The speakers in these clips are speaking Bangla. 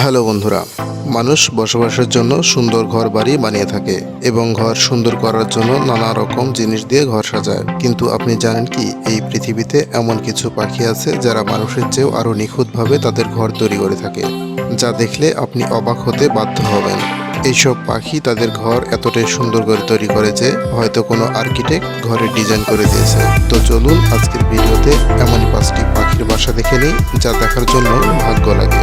হ্যালো বন্ধুরা, মানুষ বসবাসের জন্য সুন্দর ঘর বাড়ি বানিয়ে থাকে এবং ঘর সুন্দর করার জন্য নানা রকম জিনিস দিয়ে ঘর সাজায়। কিন্তু আপনি জানেন কি, এই পৃথিবীতে এমন কিছু পাখি আছে যারা মানুষের চেয়েও আরো নিখুঁতভাবে তাদের ঘর তৈরি করে থাকে, যা দেখলে আপনি অবাক হতে বাধ্য হবেন। এইসব পাখি তাদের ঘর এতটাই সুন্দর করে তৈরি করে যে হয়তো কোনো আর্কিটেক্ট ঘরের ডিজাইন করে দিয়েছে। তো চলুন আজকের ভিডিওতে এমনই 5টি পাখির বাসা দেখে নিই, যা দেখার জন্য ভাগ্য লাগে।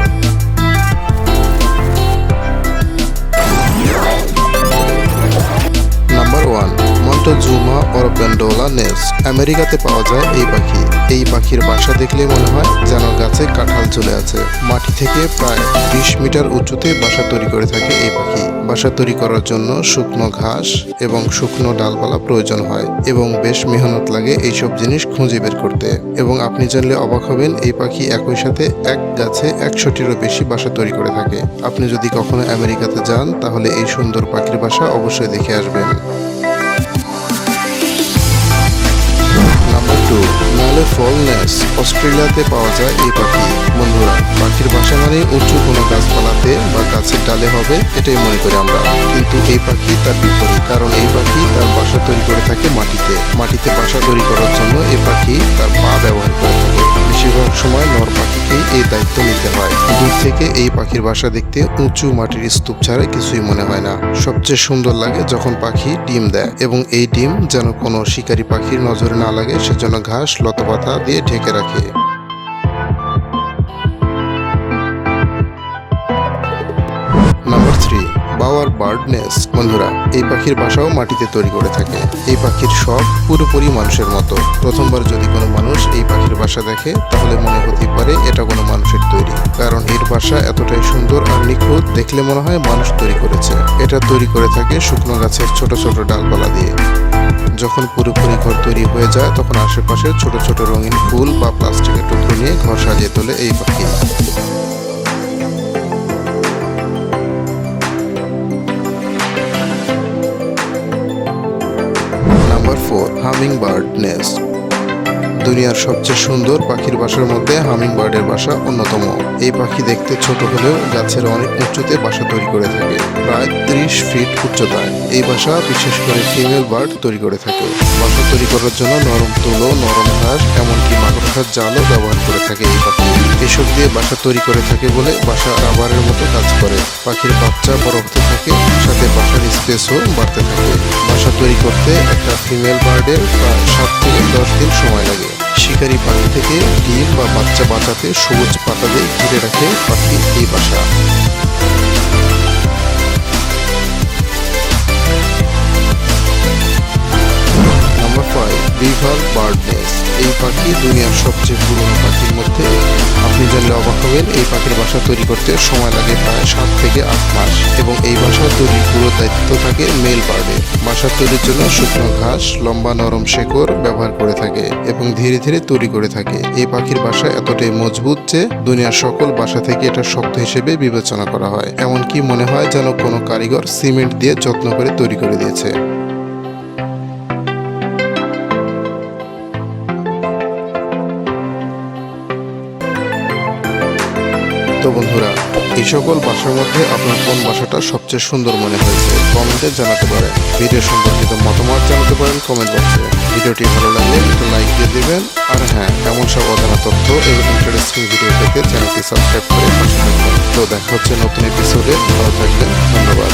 Number 1, Montezuma oropendola nest. আমেরিকাতে পাওয়া যায় এই পাখি। এই পাখির বাসা দেখলে মনে হয় যেন গাছে কাঁঠাল ঝুলে আছে। মাটি থেকে প্রায় 20 মিটার উঁচুতে বাসা তৈরি করে থাকে এই পাখি। বাসা তৈরি করার জন্য শুকনো ঘাস এবং শুকনো ডালপালা প্রয়োজন হয় এবং বেশ মেহনত লাগে এইসব জিনিস খুঁজে বের করতে। এবং আপনি জানলে অবাক হবেন, এই পাখি একই সাথে এক গাছে 100টিরও বেশি বাসা তৈরি করে থাকে। আপনি যদি কখনো আমেরিকাতে যান তাহলে এই সুন্দর পাখির বাসা অবশ্যই দেখে আসবেন। নাম্বার 2, ফল নেস্ট। অস্ট্রেলিয়াতে পাওয়া যায় এই পাখি। বন্ধুরা, পাখির বাসা মানে উঁচু কোনো গাছপালাতে বা গাছের ডালে হবে, এটাই মনে করি আমরা। কিন্তু এই পাখি তার বিপরীত, কারণ এই পাখি তার বাসা তৈরি করে থাকে মাটিতে বাসা তৈরি করার জন্য এই পাখি তার পা ব্যবহার করে থাকে। বেশিরভাগ সময় নর পাখিকেই এই দায়িত্ব নিতে হয়। দূর থেকে এই পাখির বাসা দেখতে উঁচু মাটির স্তূপ ছাড়া কিছুই মনে হয় না। সবচেয়ে সুন্দর লাগে যখন পাখি ডিম দেয় এবং এই ডিম যেন কোনো শিকারী পাখির নজরে না লাগে, সেজন্য ঘাস লতাপাতা দিয়ে ঢেকে রাখে। Number 3, bower bird nest. বন্ধুরা, এই পাখির বাসাও মাটিতে তৈরি করে থাকে। এই পাখির শখ পুরোপুরি মানুষের মতো। প্রথমবার যদি কোনো মানুষ এই পাখির বাসা দেখে তাহলে মনে হতে পারে এটা কোনো মানুষের তৈরি, কারণ এর বাসা এতটাই সুন্দর আর নিখুঁত, দেখলে মনে হয় মানুষ তৈরি করেছে। এটা তৈরি করে থাকে শুকনো গাছের ছোট ছোট ডালপালা দিয়ে। যখন পুরোপুরি ঘর তৈরি হয়ে যায় তখন আশেপাশে ছোট ছোট রঙিন ফুল বা প্লাস্টিকের টুকরো নিয়ে ঘর সাজিয়ে তোলে এই পাখি। Number 4, humming bird nest. দুনিয়ার সবচেয়ে সুন্দর পাখির বাসার মধ্যে হামিং বার্ডের বাসা অন্যতম। এই পাখি দেখতে ছোট হলেও গাছের অনেক উঁচুতে বাসা তৈরি করে থাকে, প্রায় 30 ফিট উচ্চতায়। এই বাসা বিশেষ করে ফিমেল বার্ড তৈরি করে থাকে। বাসা তৈরি করার জন্য নরম তুলো, নরম ঘাস, এমনকি মাকড়সার জালও ব্যবহার করে থাকে এই পাখি। এসব দিয়ে বাসা তৈরি করে থাকে বলে বাসা রাবারের মতো কাজ করে। পাখির বাচ্চা বড় হতে থাকে, সাথে বাসার স্পেসও বাড়তে থাকে। বাসা তৈরি করতে একটা ফিমেল বার্ডের প্রায় 7 থেকে 10 দিন সময় লাগে। শিকারী পাখি থেকে ডিম বা বাচ্চা বাঁচাতে সবুজ পাতা দিয়ে ঘিরে রাখে পাখি এই বাসা। নাম্বার 5, বিভার বার্ড নেস্ট। এই পাখি দুনিয়ার সবচেয়ে পুরনো পাখির মধ্যে। আপনি জানলে অবাক হবেন, এই পাখির বাসা তৈরি করতে সময় লাগে প্রায় 7 থেকে 8 মাস এবং এই বাসা তৈরির পুরো দায়িত্ব থাকে মেল বার্ডের। বাসা তৈরির জন্য শুকনো ঘাস, লম্বা নরম শেকড় ব্যবহার করে থাকে এবং ধীরে ধীরে তৈরি করে থাকে। এই পাখির বাসা এতটাই মজবুত যে দুনিয়ার সকল বাসা থেকে এটা শক্ত হিসেবে বিবেচনা করা হয়। এমনকি মনে হয় যেন কোনো কারিগর সিমেন্ট দিয়ে যত্ন করে তৈরি করে দিয়েছে। তো বন্ধুরা, এই সকল বাসার মধ্যে আপনার কোন বাসাটা সবচেয়ে সুন্দর মনে হয়েছে কমেন্টে জানাতে পারেন। ভিডিও সম্পর্কিত মতামত জানাতে পারেন কমেন্ট বক্সে। ভিডিওটি ভালো লাগলে একটা লাইক দিয়ে দেবেন। আর হ্যাঁ, এমন সব অজানা তথ্য এবং ইন্টারেস্টিং ভিডিও পেতে চ্যানেলটি সাবস্ক্রাইব করে পাশে থাকবেন। তো দেখা হচ্ছে নতুন এপিসোডে। ভালো থাকবেন, ধন্যবাদ।